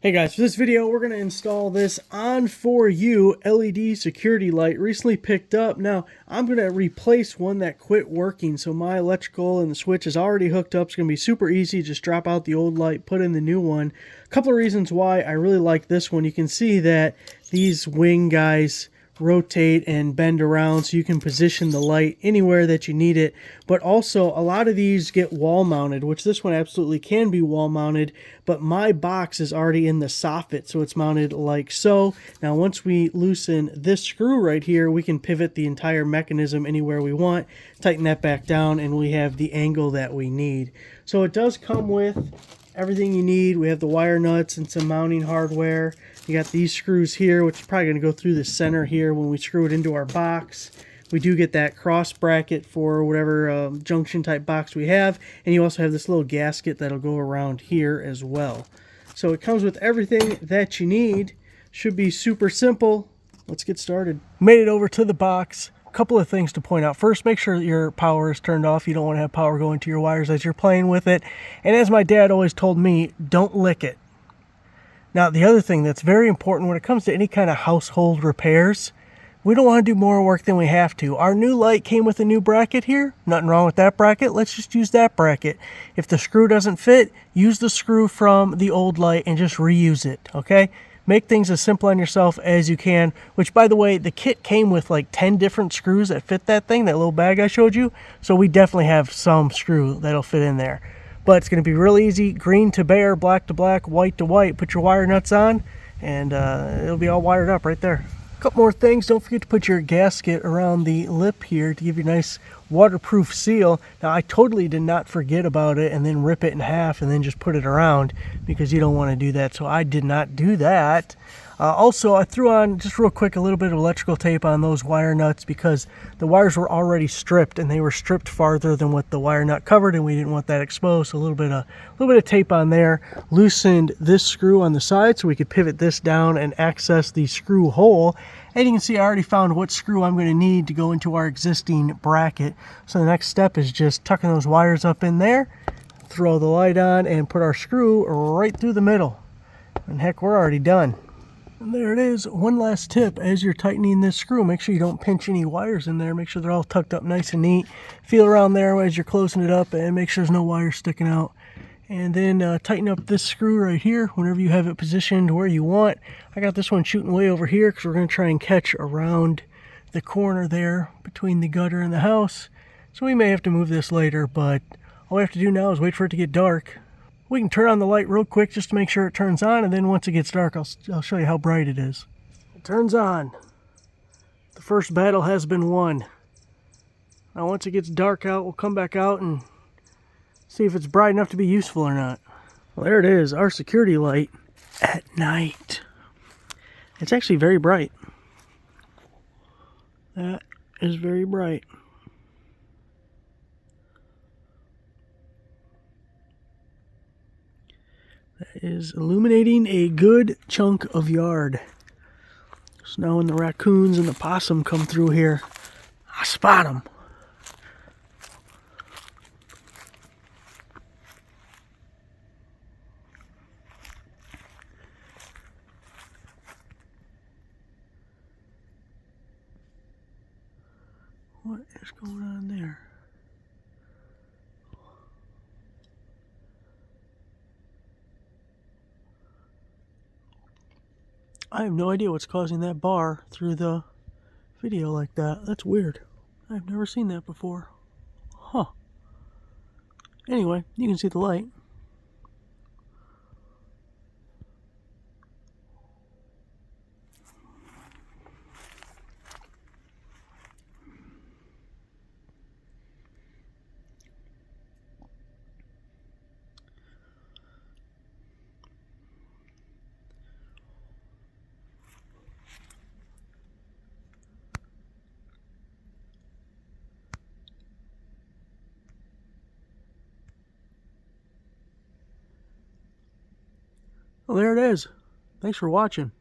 Hey guys, for this video we're going to install this On4U LED security light recently picked up. Now I'm going to replace one that quit working, so my electrical and the switch is already hooked up. It's going to be super easy. Just drop out the old light, put in the new one. A couple of reasons why I really like this one. You can see that these wing guys rotate and bend around so you can position the light anywhere that you need it, but also a lot of these get wall mounted, which this one absolutely can be wall mounted, but my box is already in the soffit, so it's mounted like so. Now once we loosen this screw right here, we can pivot the entire mechanism anywhere we want, tighten that back down, and we have the angle that we need. So it does come with everything you need. We have the wire nuts and some mounting hardware. You got these screws here, which is probably going to go through the center here when we screw it into our box. We do get that cross bracket for whatever junction type box we have, and you also have this little gasket that'll go around here as well. So it comes with everything that you need. Should be super simple. Let's get started. Made it over to the box. A couple of things to point out. First, make sure your power is turned off. You don't want to have power going to your wires as you're playing with it. And as my dad always told me, don't lick it. Now, the other thing that's very important when it comes to any kind of household repairs, we don't want to do more work than we have to. Our new light came with a new bracket here. Nothing wrong with that bracket. Let's just use that bracket. If the screw doesn't fit, use the screw from the old light and just reuse it, okay? Make things as simple on yourself as you can, which, by the way, the kit came with like 10 different screws that fit that thing, that little bag I showed you. So we definitely have some screw that'll fit in there. But it's going to be real easy. Green to bare, black to black, white to white. Put your wire nuts on, and it'll be all wired up right there. A couple more things. Don't forget to put your gasket around the lip here to give you a nice waterproof seal. Now, I totally did not forget about it and then rip it in half and then just put it around, because you don't want to do that. So I did not do that. Also, I threw on, just real quick, a little bit of electrical tape on those wire nuts because the wires were already stripped, and they were stripped farther than what the wire nut covered, and we didn't want that exposed. So a little bit of tape on there. Loosened this screw on the side so we could pivot this down and access the screw hole. And you can see I already found what screw I'm going to need to go into our existing bracket. So the next step is just tucking those wires up in there, throw the light on, and put our screw right through the middle. And heck, we're already done. And there it is. One last tip: as you're tightening this screw, make sure you don't pinch any wires in there. Make sure they're all tucked up nice and neat. Feel around there as you're closing it up and make sure there's no wires sticking out. And then tighten up this screw right here whenever you have it positioned where you want. I got this one shooting way over here because we're going to try and catch around the corner there between the gutter and the house. So we may have to move this later, but all we have to do now is wait for it to get dark. We can turn on the light real quick just to make sure it turns on, and then once it gets dark, I'll show you how bright it is. It turns on. The first battle has been won. Now once it gets dark out, we'll come back out and see if it's bright enough to be useful or not. Well, there it is, our security light at night. It's actually very bright. That is very bright. That is illuminating a good chunk of yard. So now when the raccoons and the possum come through here, I spot them. What is going on there? I have no idea what's causing that bar through the video like that. That's weird. I've never seen that before. Huh. Anyway, you can see the light. Well, there it is. Thanks for watching.